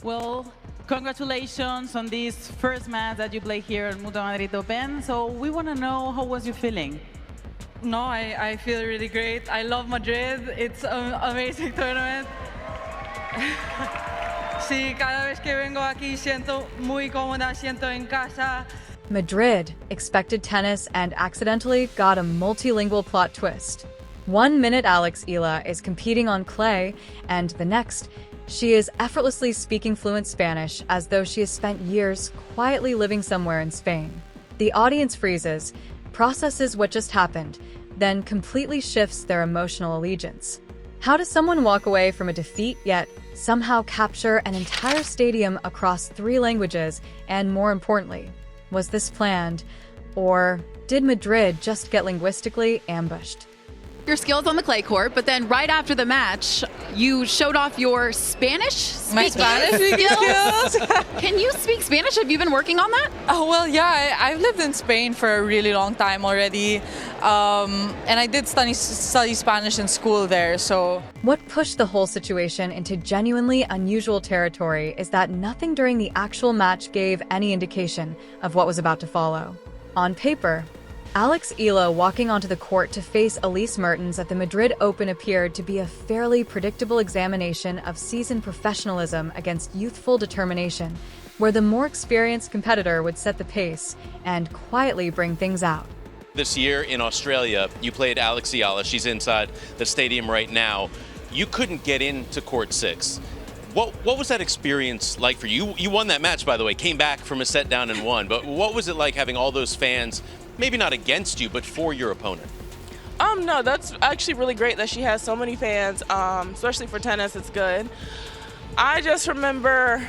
Well, congratulations on this first match that you play here at Madrid Open. So we want to know, how was you feeling? No, I feel really great. I love Madrid. It's an amazing tournament. Sí, cada vez que vengo aquí siento muy cómoda, siento en casa. Madrid expected tennis and accidentally got a multilingual plot twist. 1 minute Alex Eala is competing on clay, and the next, she is effortlessly speaking fluent Spanish as though she has spent years quietly living somewhere in Spain. The audience freezes, processes what just happened, then completely shifts their emotional allegiance. How does someone walk away from a defeat yet somehow capture an entire stadium across 3 languages, and more importantly, was this planned, or did Madrid just get linguistically ambushed? Your skills on the clay court, but then right after the match, you showed off your Spanish My Spanish skills. Can you speak Spanish? Have you been working on that? Oh, well, yeah, I've lived in Spain for a really long time already. And I did study Spanish in school there, so... What pushed the whole situation into genuinely unusual territory is that nothing during the actual match gave any indication of what was about to follow. On paper, Alex Eala walking onto the court to face Elise Mertens at the Madrid Open appeared to be a fairly predictable examination of seasoned professionalism against youthful determination, where the more experienced competitor would set the pace and quietly bring things out. This year in Australia, you played Alex Eala. She's inside the stadium right now. You couldn't get into court 6. What was that experience like for you? You won that match, by the way, came back from a set down and won. But what was it like having all those fans, maybe not against you, but for your opponent? No, that's actually really great that she has so many fans, especially for tennis. It's good. I just remember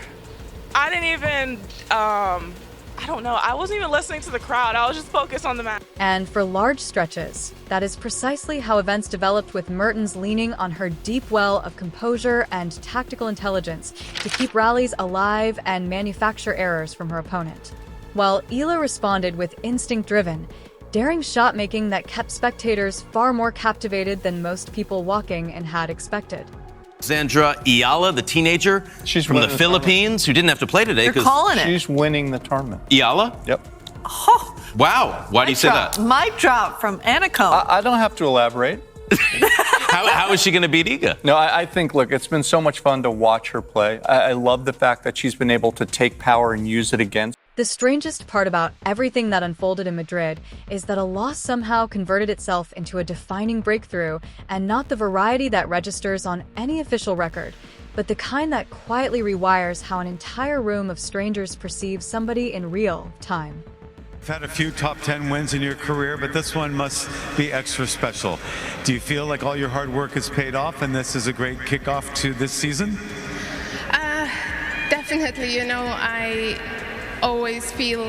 I didn't even, I don't know, I wasn't even listening to the crowd. I was just focused on the match. And for large stretches, that is precisely how events developed, with Mertens leaning on her deep well of composure and tactical intelligence to keep rallies alive and manufacture errors from her opponent. While Eala responded with instinct-driven, daring shot-making that kept spectators far more captivated than most people walking in had expected. Eala, the teenager from the Philippines, who didn't have to play today. You're calling it. She's winning the tournament. Eala? Yep. Oh, Wow. Why do you say that? Mic drop from Anaco. I don't have to elaborate. How is she going to beat Iga? No, I think, look, it's been so much fun to watch her play. I love the fact that she's been able to take power and use it against. The strangest part about everything that unfolded in Madrid is that a loss somehow converted itself into a defining breakthrough, and not the variety that registers on any official record, but the kind that quietly rewires how an entire room of strangers perceive somebody in real time. You've had a few top 10 wins in your career, but this one must be extra special. Do you feel like all your hard work has paid off and this is a great kickoff to this season? Definitely, I always feel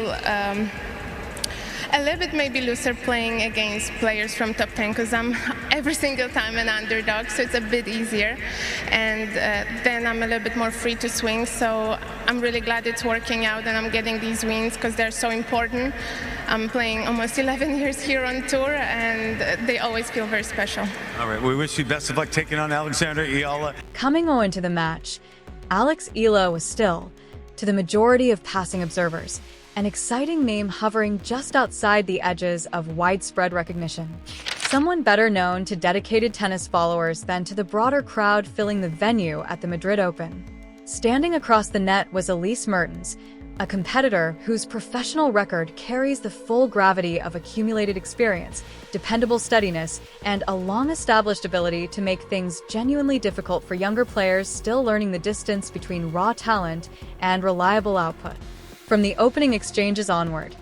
a little bit maybe looser playing against players from top 10, because I'm every single time an underdog, so it's a bit easier, and then I'm a little bit more free to swing, so I'm really glad it's working out and I'm getting these wins because they're so important. I'm playing almost 11 years here on tour, and they always feel very special. All right, we wish you best of luck taking on Alexandraeela. Coming on into the match, Alex Eala was still, to the majority of passing observers, an exciting name hovering just outside the edges of widespread recognition. Someone better known to dedicated tennis followers than to the broader crowd filling the venue at the Madrid Open. Standing across the net was Elise Mertens, a competitor whose professional record carries the full gravity of accumulated experience, dependable steadiness, and a long-established ability to make things genuinely difficult for younger players still learning the distance between raw talent and reliable output. From the opening exchanges onward,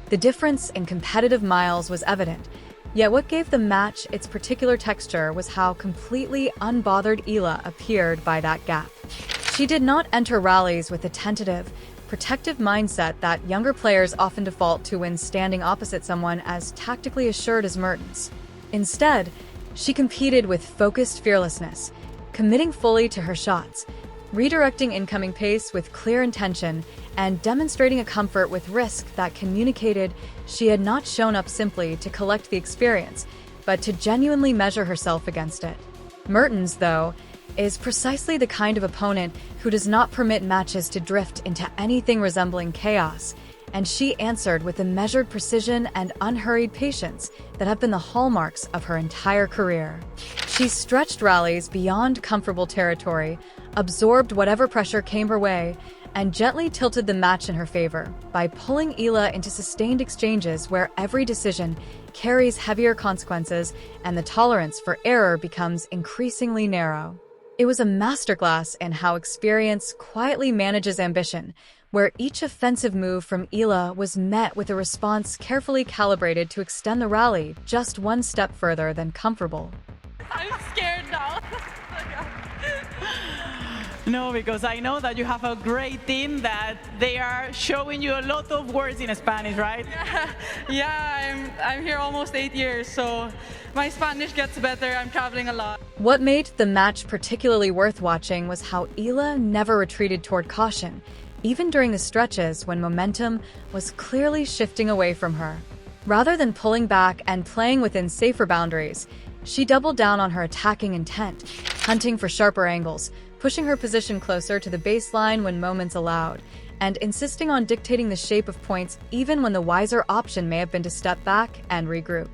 the difference in competitive miles was evident, yet what gave the match its particular texture was how completely unbothered Eala appeared by that gap. She did not enter rallies with the tentative, protective mindset that younger players often default to when standing opposite someone as tactically assured as Mertens. Instead, she competed with focused fearlessness, committing fully to her shots, redirecting incoming pace with clear intention, and demonstrating a comfort with risk that communicated she had not shown up simply to collect the experience, but to genuinely measure herself against it. Mertens, though, is precisely the kind of opponent who does not permit matches to drift into anything resembling chaos, and she answered with the measured precision and unhurried patience that have been the hallmarks of her entire career. She stretched rallies beyond comfortable territory, absorbed whatever pressure came her way, and gently tilted the match in her favor by pulling Eala into sustained exchanges where every decision carries heavier consequences and the tolerance for error becomes increasingly narrow. It was a masterclass in how experience quietly manages ambition, where each offensive move from Eala was met with a response carefully calibrated to extend the rally just one step further than comfortable. I'm scared now. No, because I know that you have a great team that they are showing you a lot of words in Spanish, right? Yeah, I'm here almost 8 years, so my Spanish gets better. I'm traveling a lot. What made the match particularly worth watching was how Eala never retreated toward caution, even during the stretches when momentum was clearly shifting away from her. Rather than pulling back and playing within safer boundaries, she doubled down on her attacking intent, hunting for sharper angles, pushing her position closer to the baseline when moments allowed, and insisting on dictating the shape of points even when the wiser option may have been to step back and regroup.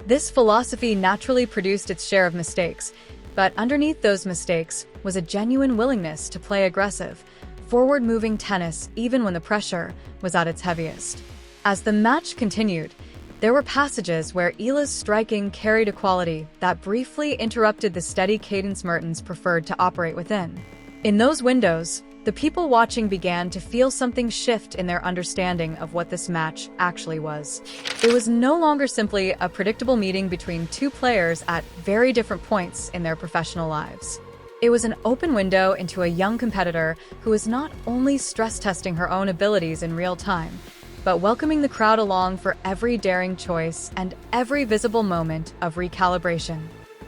This philosophy naturally produced its share of mistakes, but underneath those mistakes was a genuine willingness to play aggressive, forward-moving tennis even when the pressure was at its heaviest. As the match continued, there were passages where Eala's striking carried a quality that briefly interrupted the steady cadence Mertens preferred to operate within. In those windows, the people watching began to feel something shift in their understanding of what this match actually was. It was no longer simply a predictable meeting between two players at very different points in their professional lives. It was an open window into a young competitor who was not only stress-testing her own abilities in real time, but welcoming the crowd along for every daring choice and every visible moment of recalibration.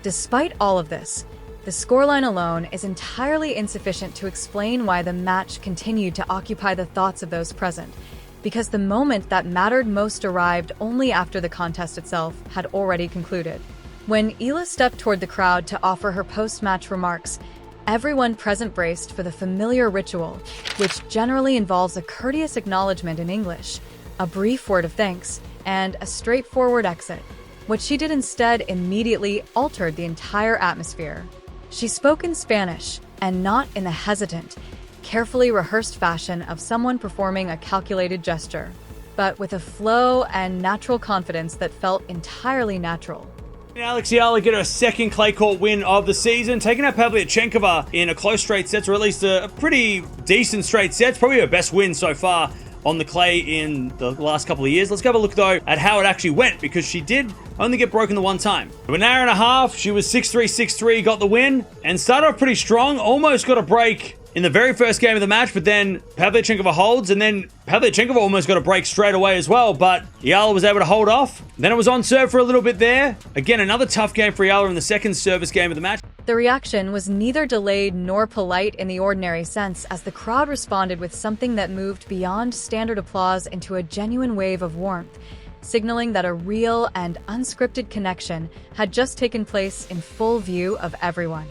Despite all of this, the scoreline alone is entirely insufficient to explain why the match continued to occupy the thoughts of those present, because the moment that mattered most arrived only after the contest itself had already concluded. When Eala stepped toward the crowd to offer her post-match remarks, everyone present braced for the familiar ritual, which generally involves a courteous acknowledgement in English, a brief word of thanks, and a straightforward exit. What she did instead immediately altered the entire atmosphere. She spoke in Spanish, and not in the hesitant, carefully rehearsed fashion of someone performing a calculated gesture, but with a flow and natural confidence that felt entirely natural. Alex Eala get her second clay court win of the season, taking out Pavlyuchenkova in a close straight sets, or at least a pretty decent straight sets. Probably her best win so far on the clay in the last couple of years. Let's have a look, though, at how it actually went, because she did only get broken the one time. For an hour and a half, she was 6-3, 6-3, got the win, and started off pretty strong, almost got a break in the very first game of the match, but then Pavlyuchenkova holds, and then Pavlyuchenkova almost got a break straight away as well, but Eala was able to hold off. Then it was on serve for a little bit there. Again, another tough game for Eala in the second service game of the match. The reaction was neither delayed nor polite in the ordinary sense, as the crowd responded with something that moved beyond standard applause into a genuine wave of warmth, signaling that a real and unscripted connection had just taken place in full view of everyone.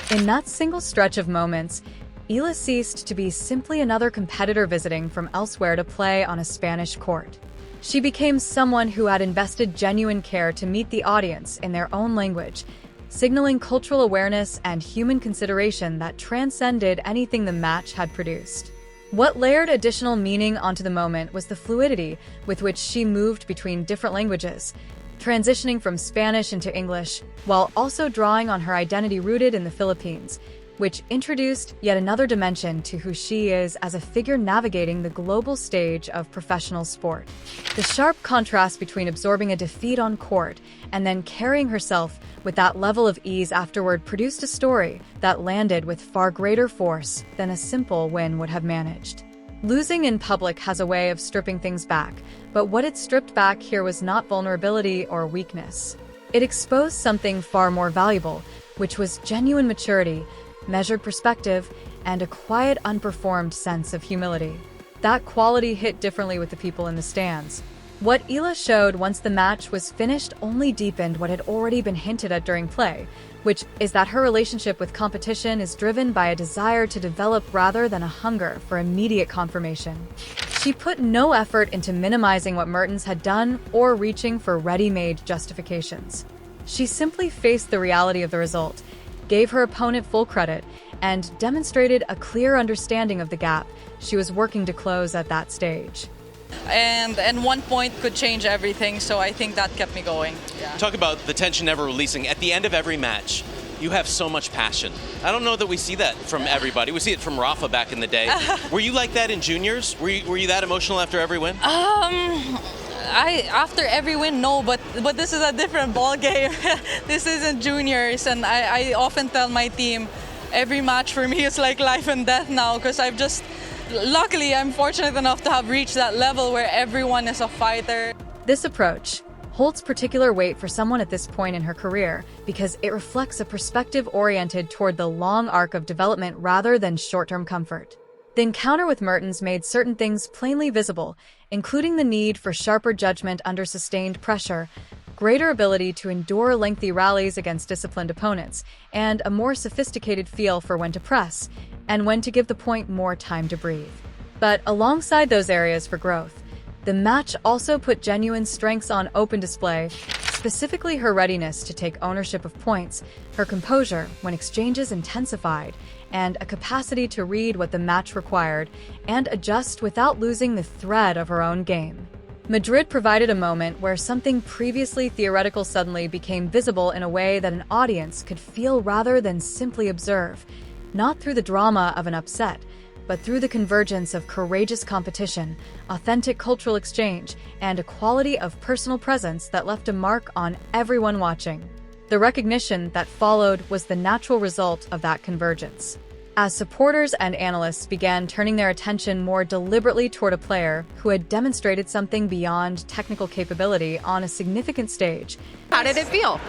In that single stretch of moments, Eala ceased to be simply another competitor visiting from elsewhere to play on a Spanish court. She became someone who had invested genuine care to meet the audience in their own language, signaling cultural awareness and human consideration that transcended anything the match had produced. What layered additional meaning onto the moment was the fluidity with which she moved between different languages, transitioning from Spanish into English, while also drawing on her identity rooted in the Philippines, which introduced yet another dimension to who she is as a figure navigating the global stage of professional sport. The sharp contrast between absorbing a defeat on court and then carrying herself with that level of ease afterward produced a story that landed with far greater force than a simple win would have managed. Losing in public has a way of stripping things back, but what it stripped back here was not vulnerability or weakness. It exposed something far more valuable, which was genuine maturity, measured perspective, and a quiet, unperformed sense of humility. That quality hit differently with the people in the stands. What Eala showed once the match was finished only deepened what had already been hinted at during play, which is that her relationship with competition is driven by a desire to develop rather than a hunger for immediate confirmation. She put no effort into minimizing what Mertens had done or reaching for ready-made justifications. She simply faced the reality of the result, gave her opponent full credit, and demonstrated a clear understanding of the gap she was working to close at that stage. And 1 point could change everything, so I think that kept me going. Yeah. Talk about the tension never releasing. At the end of every match, you have so much passion. I don't know that we see that from everybody. We see it from Rafa back in the day. Were you like that in juniors? Were you that emotional after every win? After every win, no, but this is a different ball game. This isn't juniors, and I often tell my team, every match for me is like life and death now, because luckily, I'm fortunate enough to have reached that level where everyone is a fighter. This approach holds particular weight for someone at this point in her career because it reflects a perspective oriented toward the long arc of development rather than short-term comfort. The encounter with Mertens made certain things plainly visible, including the need for sharper judgment under sustained pressure, greater ability to endure lengthy rallies against disciplined opponents, and a more sophisticated feel for when to press, and when to give the point more time to breathe. But alongside those areas for growth, the match also put genuine strengths on open display, specifically her readiness to take ownership of points, her composure when exchanges intensified, and a capacity to read what the match required and adjust without losing the thread of her own game. Madrid provided a moment where something previously theoretical suddenly became visible in a way that an audience could feel rather than simply observe, not through the drama of an upset, but through the convergence of courageous competition, authentic cultural exchange, and a quality of personal presence that left a mark on everyone watching. The recognition that followed was the natural result of that convergence. As supporters and analysts began turning their attention more deliberately toward a player who had demonstrated something beyond technical capability on a significant stage. How did it feel?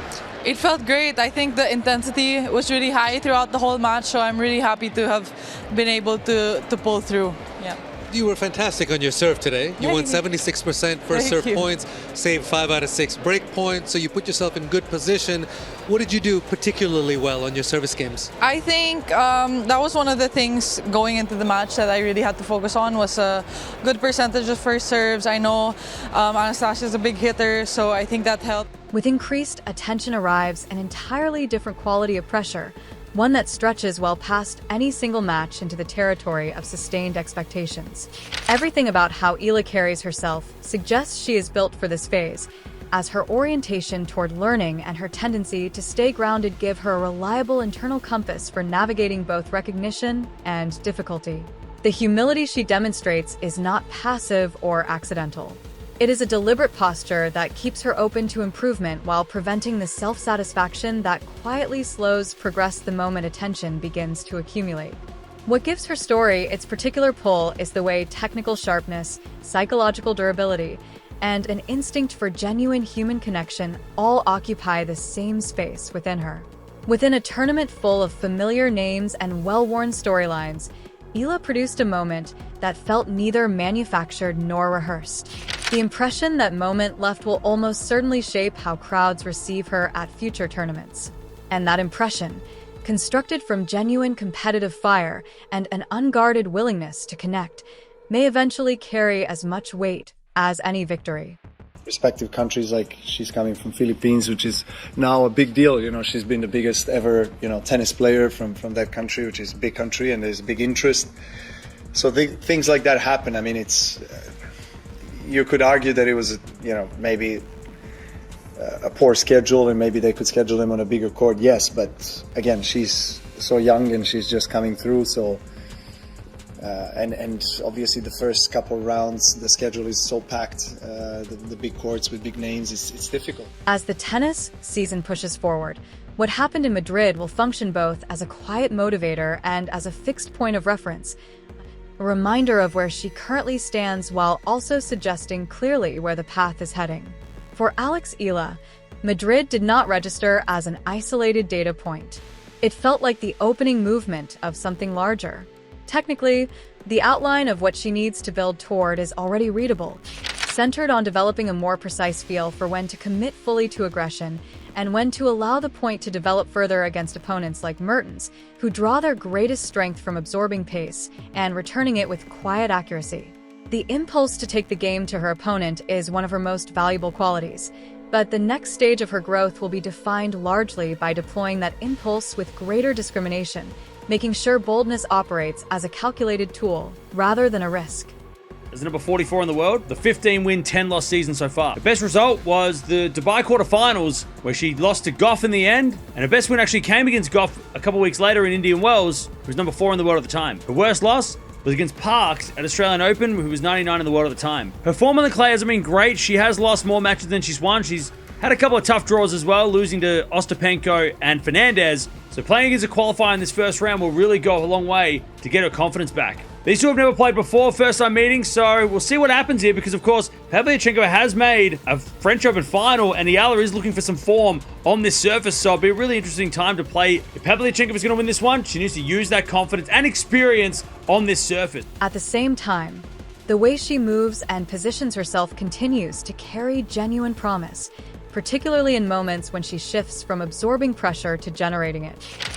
It felt great. I think the intensity was really high throughout the whole match, so I'm really happy to have been able to pull through. Yeah. You were fantastic on your serve today. You won 76% first serve points, saved 5 out of 6 break points, so you put yourself in good position. What did you do particularly well on your service games? I think that was one of the things going into the match that I really had to focus on was a good percentage of first serves. I know Anastasia is a big hitter, so I think that helped. With increased attention arrives an entirely different quality of pressure, one that stretches well past any single match into the territory of sustained expectations. Everything about how Eala carries herself suggests she is built for this phase, as her orientation toward learning and her tendency to stay grounded give her a reliable internal compass for navigating both recognition and difficulty. The humility she demonstrates is not passive or accidental. It is a deliberate posture that keeps her open to improvement while preventing the self-satisfaction that quietly slows progress the moment attention begins to accumulate. What gives her story its particular pull is the way technical sharpness, psychological durability, and an instinct for genuine human connection all occupy the same space within her. Within a tournament full of familiar names and well-worn storylines, Eala produced a moment that felt neither manufactured nor rehearsed. The impression that moment left will almost certainly shape how crowds receive her at future tournaments. And that impression, constructed from genuine competitive fire and an unguarded willingness to connect, may eventually carry as much weight as any victory. Respective countries, like she's coming from Philippines, which is now a big deal. You know, she's been the biggest ever, tennis player from that country, which is a big country, and there's big interest. So things like that happen. I mean, it's you could argue that it was, maybe a poor schedule, and maybe they could schedule them on a bigger court. Yes, but again, she's so young and she's just coming through. So. And obviously the first couple rounds, the schedule is so packed, the big courts with big names, it's difficult. As the tennis season pushes forward, what happened in Madrid will function both as a quiet motivator and as a fixed point of reference, a reminder of where she currently stands while also suggesting clearly where the path is heading. For Alex Eala, Madrid did not register as an isolated data point. It felt like the opening movement of something larger. Technically, the outline of what she needs to build toward is already readable. centered on developing a more precise feel for when to commit fully to aggression and when to allow the point to develop further against opponents like Mertens, who draw their greatest strength from absorbing pace and returning it with quiet accuracy. The impulse to take the game to her opponent is one of her most valuable qualities, but the next stage of her growth will be defined largely by deploying that impulse with greater discrimination, making sure boldness operates as a calculated tool rather than a risk. As number 44 in the world, the 15-win, 10-loss season so far. The best result was the Dubai quarterfinals, where she lost to Goff in the end, and her best win actually came against Goff a couple weeks later in Indian Wells, who was number 4 in the world at the time. Her worst loss was against Parks at Australian Open, who was 99 in the world at the time. Her form on the clay hasn't been great. She has lost more matches than she's won. She's had a couple of tough draws as well, losing to Ostapenko and Fernandez. So playing against a qualifier in this first round will really go a long way to get her confidence back. These two have never played before, first time meeting, so we'll see what happens here because, of course, Pavlyuchenkova has made a French Open final and Eala is looking for some form on this surface, so it'll be a really interesting time to play. If Pavlyuchenkova is going to win this one, she needs to use that confidence and experience on this surface. At the same time, the way she moves and positions herself continues to carry genuine promise, particularly in moments when she shifts from absorbing pressure to generating it.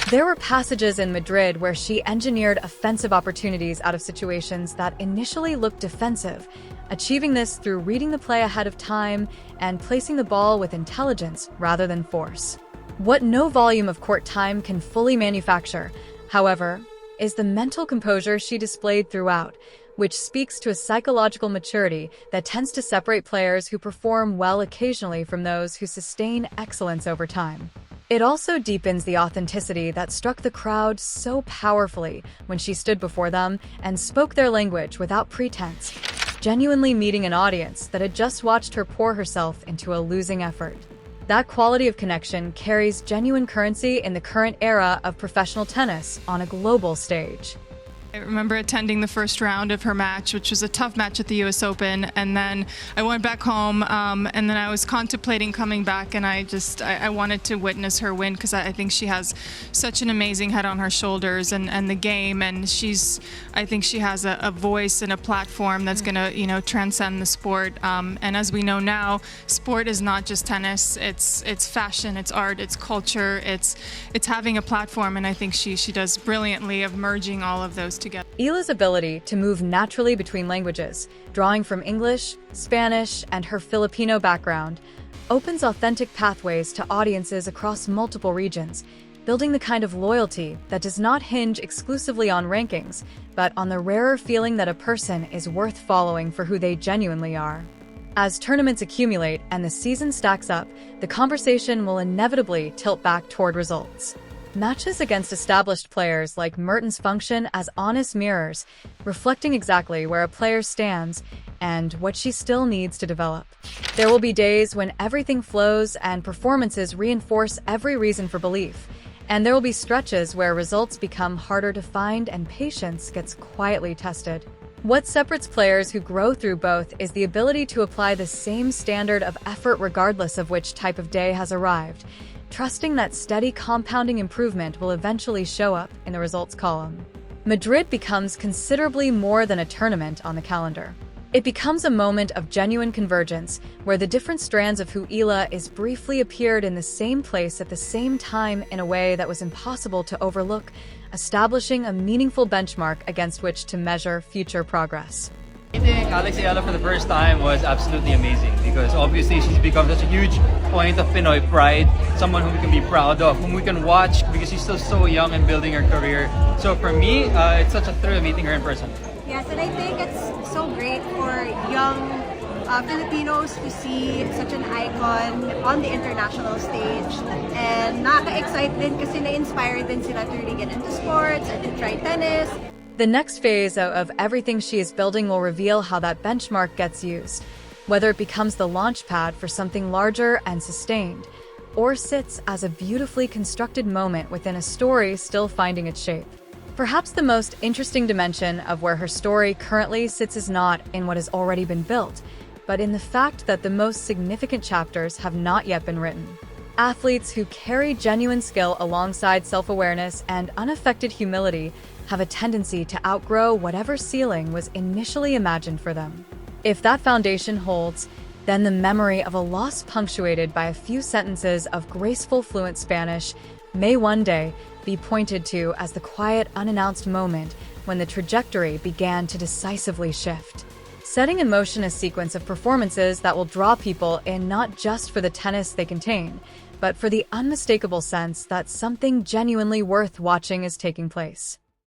There were passages in Madrid where she engineered offensive opportunities out of situations that initially looked defensive, achieving this through reading the play ahead of time and placing the ball with intelligence rather than force. What no volume of court time can fully manufacture, however, is the mental composure she displayed throughout, which speaks to a psychological maturity that tends to separate players who perform well occasionally from those who sustain excellence over time. It also deepens the authenticity that struck the crowd so powerfully when she stood before them and spoke their language without pretense, genuinely meeting an audience that had just watched her pour herself into a losing effort. That quality of connection carries genuine currency in the current era of professional tennis on a global stage. I remember attending the first round of her match, which was a tough match at the US Open, and then I went back home, and then I was contemplating coming back, and I wanted to witness her win because I think she has such an amazing head on her shoulders and the game, and I think she has a voice and a platform that's going to transcend the sport. And as we know now, sport is not just tennis; it's fashion, it's art, it's culture, it's having a platform, and I think she does brilliantly of merging all of those together. Eala's ability to move naturally between languages, drawing from English, Spanish, and her Filipino background, opens authentic pathways to audiences across multiple regions, building the kind of loyalty that does not hinge exclusively on rankings, but on the rarer feeling that a person is worth following for who they genuinely are. As tournaments accumulate and the season stacks up, the conversation will inevitably tilt back toward results. Matches against established players like Mertens function as honest mirrors, reflecting exactly where a player stands and what she still needs to develop. There will be days when everything flows and performances reinforce every reason for belief, and there will be stretches where results become harder to find and patience gets quietly tested. What separates players who grow through both is the ability to apply the same standard of effort regardless of which type of day has arrived, trusting that steady compounding improvement will eventually show up in the results column. Madrid becomes considerably more than a tournament on the calendar. It becomes a moment of genuine convergence, where the different strands of who Eala is briefly appeared in the same place at the same time in a way that was impossible to overlook, establishing a meaningful benchmark against which to measure future progress. Meeting Alex Eala for the first time was absolutely amazing because obviously she's become such a huge point of Pinoy pride, someone whom we can be proud of, whom we can watch because she's still so young and building her career. So for me, it's such a thrill meeting her in person. Yes, and I think it's so great for young Filipinos to see such an icon on the international stage, and nakaka-excite din kasi na-inspire din sila to really get into sports and to try tennis. The next phase of everything she is building will reveal how that benchmark gets used, whether it becomes the launch pad for something larger and sustained, or sits as a beautifully constructed moment within a story still finding its shape. Perhaps the most interesting dimension of where her story currently sits is not in what has already been built, but in the fact that the most significant chapters have not yet been written. Athletes who carry genuine skill alongside self-awareness and unaffected humility have a tendency to outgrow whatever ceiling was initially imagined for them. If that foundation holds, then the memory of a loss punctuated by a few sentences of graceful, fluent Spanish may one day be pointed to as the quiet, unannounced moment when the trajectory began to decisively shift, setting in motion a sequence of performances that will draw people in not just for the tennis they contain, but for the unmistakable sense that something genuinely worth watching is taking place.